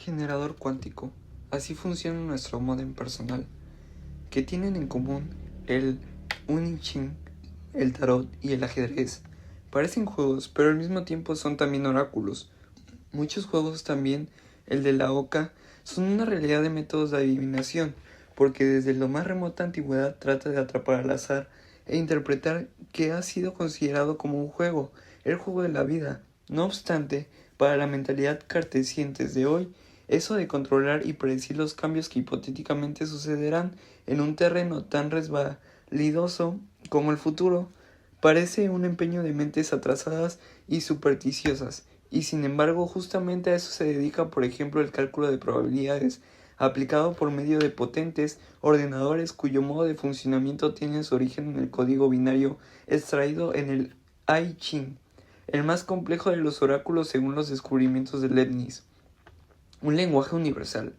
generador cuántico. Así funciona nuestro modem personal, que tienen en común el I Ching, el tarot y el ajedrez. Parecen juegos, pero al mismo tiempo son también oráculos. Muchos juegos también, el de la Oca, son una realidad de métodos de adivinación, porque desde la más remota antigüedad trata de atrapar al azar e interpretar que ha sido considerado como un juego, el juego de la vida. No obstante, para la mentalidad cartesientes de hoy, eso de controlar y predecir los cambios que hipotéticamente sucederán en un terreno tan resbalidoso como el futuro, parece un empeño de mentes atrasadas y supersticiosas, y sin embargo justamente a eso se dedica, por ejemplo, el cálculo de probabilidades, aplicado por medio de potentes ordenadores cuyo modo de funcionamiento tiene su origen en el código binario extraído en el I Ching, el más complejo de los oráculos según los descubrimientos de Leibniz. Un lenguaje universal.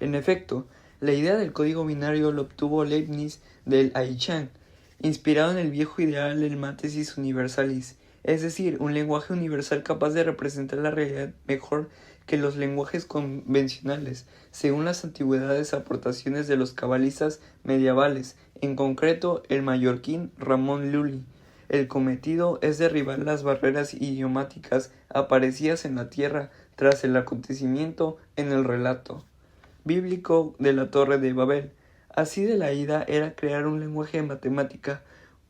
En efecto, la idea del código binario lo obtuvo Leibniz del I Ching, inspirado en el viejo ideal del Mathesis Universalis, es decir, un lenguaje universal capaz de representar la realidad mejor que los lenguajes convencionales, según las antigüedades aportaciones de los cabalistas medievales, en concreto el mallorquín Ramón Lully. El cometido es derribar las barreras idiomáticas aparecidas en la tierra tras el acontecimiento en el relato bíblico de la Torre de Babel. Así de la idea era crear un lenguaje de matemática,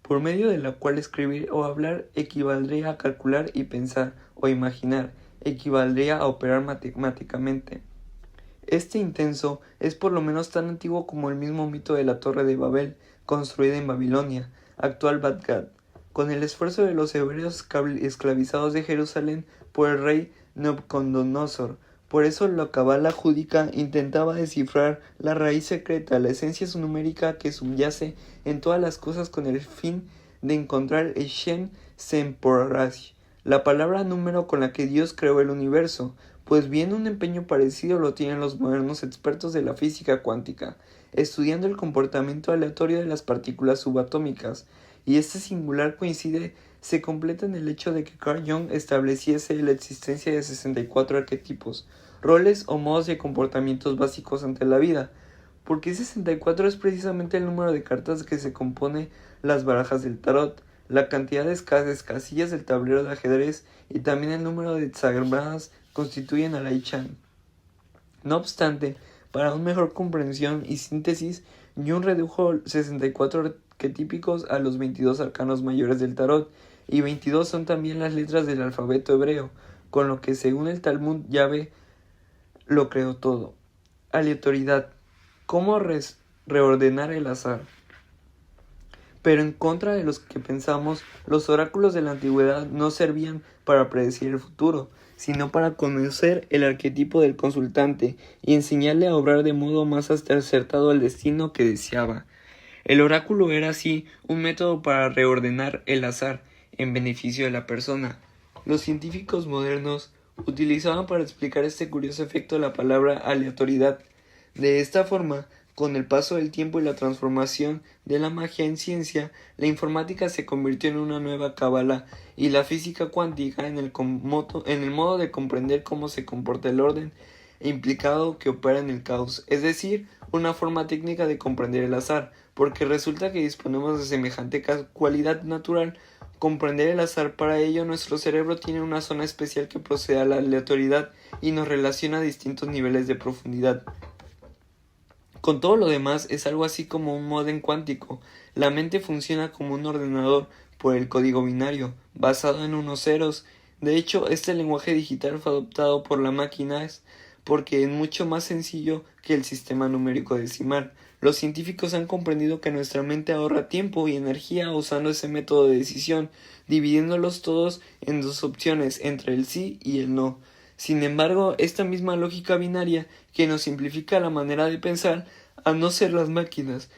por medio de la cual escribir o hablar equivaldría a calcular y pensar, o imaginar, equivaldría a operar matemáticamente. Este intenso es por lo menos tan antiguo como el mismo mito de la Torre de Babel, construida en Babilonia, actual Bagdad, con el esfuerzo de los hebreos esclavizados de Jerusalén por el rey Nabucodonosor. Por eso la cábala judía intentaba descifrar la raíz secreta, la esencia numérica que subyace en todas las cosas con el fin de encontrar el Shem Semporash, la palabra número con la que Dios creó el universo. Pues bien, un empeño parecido lo tienen los modernos expertos de la física cuántica, estudiando el comportamiento aleatorio de las partículas subatómicas, y este singular se completa en el hecho de que Carl Jung estableciese la existencia de 64 arquetipos, roles o modos de comportamientos básicos ante la vida, porque 64 es precisamente el número de cartas que se compone las barajas del tarot, la cantidad de casillas del tablero de ajedrez y también el número de hexagramas constituyen al I Ching. No obstante, para una mejor comprensión y síntesis, Jung redujo 64 arquetípicos a los 22 arcanos mayores del tarot, y 22 son también las letras del alfabeto hebreo, con lo que según el Talmud Yahvé lo creó todo. Aleatoriedad. ¿Cómo reordenar el azar? Pero en contra de los que pensamos, los oráculos de la antigüedad no servían para predecir el futuro, sino para conocer el arquetipo del consultante y enseñarle a obrar de modo más acertado al destino que deseaba. El oráculo era así un método para reordenar el azar en beneficio de la persona. Los científicos modernos utilizaban para explicar este curioso efecto la palabra aleatoriedad. De esta forma, con el paso del tiempo y la transformación de la magia en ciencia, la informática se convirtió en una nueva cábala y la física cuántica en el modo de comprender cómo se comporta el orden implicado que opera en el caos, es decir, una forma técnica de comprender el azar, porque resulta que disponemos de semejante cualidad natural. Comprender el azar, para ello nuestro cerebro tiene una zona especial que procede a la aleatoriedad y nos relaciona a distintos niveles de profundidad. Con todo lo demás es algo así como un módem cuántico. La mente funciona como un ordenador por el código binario, basado en unos ceros. De hecho, este lenguaje digital fue adoptado por las máquinas porque es mucho más sencillo que el sistema numérico decimal. Los científicos han comprendido que nuestra mente ahorra tiempo y energía usando ese método de decisión, dividiéndolos todos en dos opciones, entre el sí y el no. Sin embargo, esta misma lógica binaria que nos simplifica la manera de pensar, al no ser las máquinas,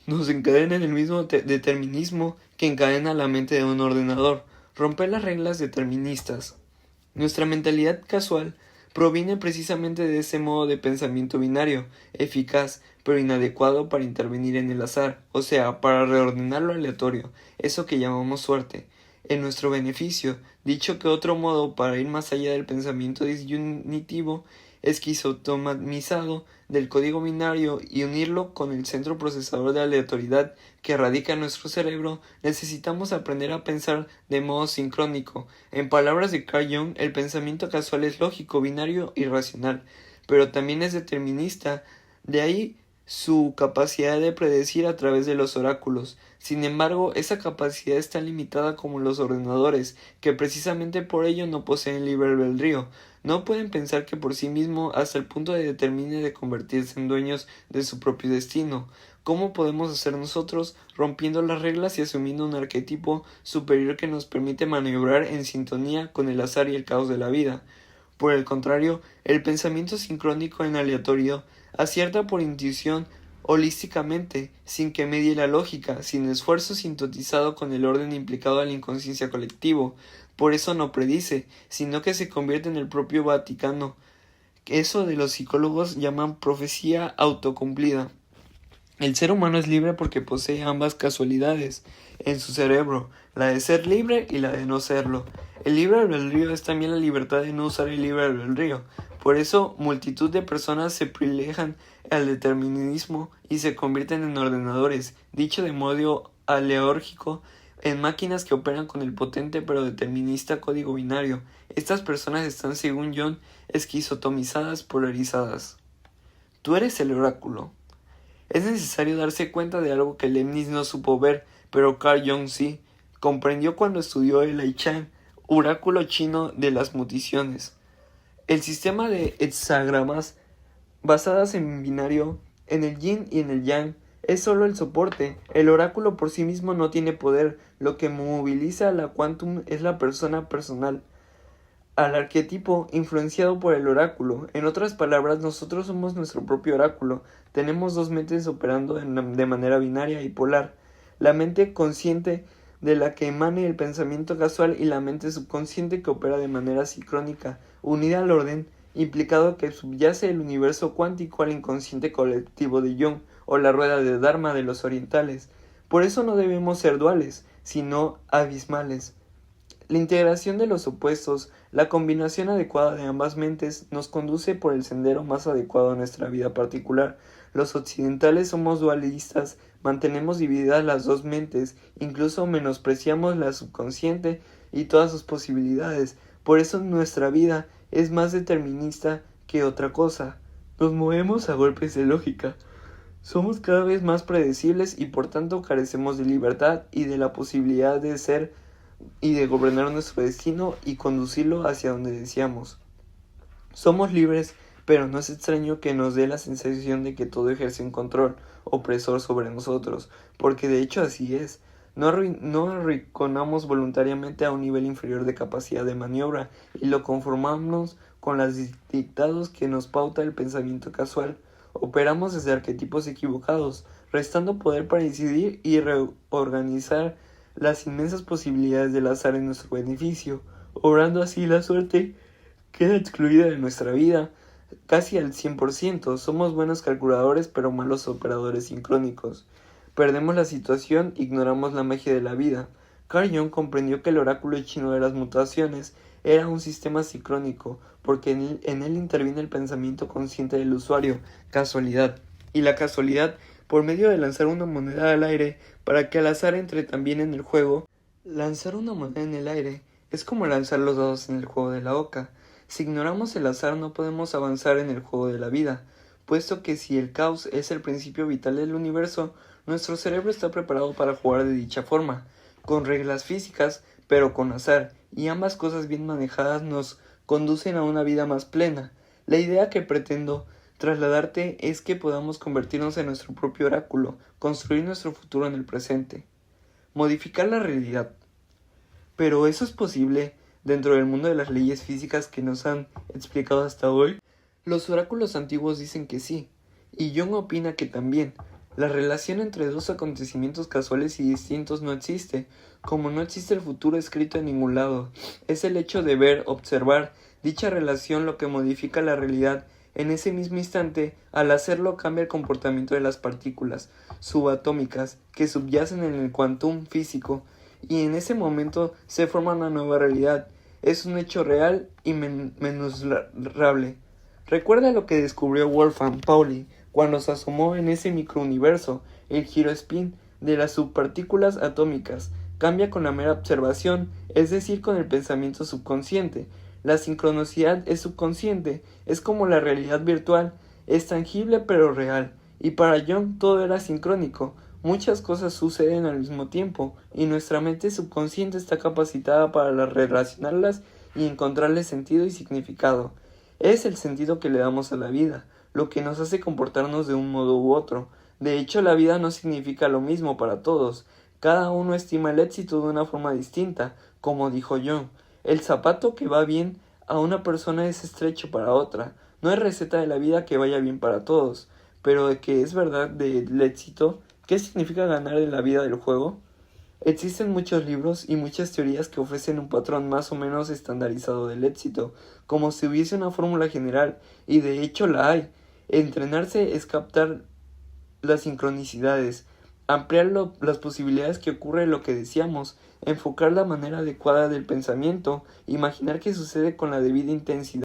nos encadena en el mismo determinismo que encadena la mente de un ordenador, romper las reglas deterministas. Nuestra mentalidad casual proviene precisamente de ese modo de pensamiento binario, eficaz, pero inadecuado para intervenir en el azar, o sea, para reordenar lo aleatorio, eso que llamamos suerte, en nuestro beneficio. Dicho que otro modo para ir más allá del pensamiento disyuntivo esquizotomizado del código binario y unirlo con el centro procesador de aleatoriedad que radica en nuestro cerebro, necesitamos aprender a pensar de modo sincrónico. En palabras de Carl Jung, el pensamiento casual es lógico, binario y racional, pero también es determinista. De ahí su capacidad de predecir a través de los oráculos. Sin embargo, esa capacidad es tan limitada como los ordenadores, que precisamente por ello no poseen libre albedrío. No pueden pensar que por sí mismo hasta el punto de determine de convertirse en dueños de su propio destino. ¿Cómo podemos hacer nosotros, rompiendo las reglas y asumiendo un arquetipo superior que nos permite maniobrar en sintonía con el azar y el caos de la vida? Por el contrario, el pensamiento sincrónico en aleatorio acierta por intuición holísticamente, sin que medie la lógica, sin esfuerzo sintonizado con el orden implicado a la inconsciencia colectivo. Por eso no predice, sino que se convierte en el propio Vaticano. Eso de los psicólogos llaman profecía autocumplida. El ser humano es libre porque posee ambas casualidades en su cerebro, la de ser libre y la de no serlo. El libre albedrío es también la libertad de no usar el libre albedrío. Por eso, multitud de personas se privilegian al determinismo y se convierten en ordenadores, dicho de modo aleórgico, en máquinas que operan con el potente pero determinista código binario. Estas personas están, según Jung, esquizotomizadas, polarizadas. Tú eres el oráculo. Es necesario darse cuenta de algo que Leibniz no supo ver, pero Carl Jung sí. Comprendió cuando estudió el I Ching, oráculo chino de las mutaciones. El sistema de hexagramas basadas en binario, en el yin y en el yang, es solo el soporte. El oráculo por sí mismo no tiene poder. Lo que moviliza a la quantum es la persona personal, al arquetipo influenciado por el oráculo. En otras palabras, nosotros somos nuestro propio oráculo. Tenemos dos mentes operando de manera binaria y polar. La mente consciente de la que emane el pensamiento casual y la mente subconsciente que opera de manera sincrónica, unida al orden implicado que subyace el universo cuántico al inconsciente colectivo de Jung o la rueda de Dharma de los orientales. Por eso no debemos ser duales, sino abismales. La integración de los opuestos, la combinación adecuada de ambas mentes, nos conduce por el sendero más adecuado a nuestra vida particular. Los occidentales somos dualistas, mantenemos divididas las dos mentes, incluso menospreciamos la subconsciente y todas sus posibilidades. Por eso nuestra vida es más determinista que otra cosa. Nos movemos a golpes de lógica. Somos cada vez más predecibles y por tanto carecemos de libertad y de la posibilidad de ser y de gobernar nuestro destino y conducirlo hacia donde deseamos. Somos libres, pero no es extraño que nos dé la sensación de que todo ejerce un control opresor sobre nosotros, porque de hecho así es. No arrinconamos voluntariamente a un nivel inferior de capacidad de maniobra y lo conformamos con los dictados que nos pauta el pensamiento casual. Operamos desde arquetipos equivocados, restando poder para decidir y reorganizar las inmensas posibilidades del azar en nuestro beneficio, obrando así la suerte queda excluida de nuestra vida casi al 100%. Somos buenos calculadores pero malos operadores sincrónicos. Perdemos la situación, ignoramos la magia de la vida. Carl Jung comprendió que el oráculo chino de las mutaciones era un sistema sincrónico, porque en él interviene el pensamiento consciente del usuario, casualidad, y la casualidad por medio de lanzar una moneda al aire para que el azar entre también en el juego. Lanzar una moneda en el aire es como lanzar los dados en el juego de la oca. Si ignoramos el azar no podemos avanzar en el juego de la vida, puesto que si el caos es el principio vital del universo, nuestro cerebro está preparado para jugar de dicha forma, con reglas físicas, pero con azar, y ambas cosas bien manejadas nos conducen a una vida más plena. La idea que pretendo trasladarte es que podamos convertirnos en nuestro propio oráculo, construir nuestro futuro en el presente, modificar la realidad. Pero ¿eso es posible dentro del mundo de las leyes físicas que nos han explicado hasta hoy? Los oráculos antiguos dicen que sí, y Jung opina que también. La relación entre dos acontecimientos casuales y distintos no existe, como no existe el futuro escrito en ningún lado. Es el hecho de ver, observar dicha relación lo que modifica la realidad. En ese mismo instante, al hacerlo cambia el comportamiento de las partículas subatómicas que subyacen en el quantum físico, y en ese momento se forma una nueva realidad. Es un hecho real y mensurable. Recuerda lo que descubrió Wolfgang Pauli cuando se asomó en ese microuniverso. El giro spin de las subpartículas atómicas cambia con la mera observación, es decir, con el pensamiento subconsciente. La sincronicidad es subconsciente, es como la realidad virtual, es tangible pero real. Y para Jung todo era sincrónico. Muchas cosas suceden al mismo tiempo y nuestra mente subconsciente está capacitada para relacionarlas y encontrarle sentido y significado. Es el sentido que le damos a la vida, lo que nos hace comportarnos de un modo u otro. De hecho, la vida no significa lo mismo para todos. Cada uno estima el éxito de una forma distinta, como dijo Jung. El zapato que va bien a una persona es estrecho para otra. No hay receta de la vida que vaya bien para todos. Pero de que es verdad del éxito, ¿qué significa ganar en la vida del juego? Existen muchos libros y muchas teorías que ofrecen un patrón más o menos estandarizado del éxito, como si hubiese una fórmula general, y de hecho la hay. Entrenarse es captar las sincronicidades, ampliar las posibilidades que ocurre lo que decíamos, enfocar la manera adecuada del pensamiento, imaginar qué sucede con la debida intensidad.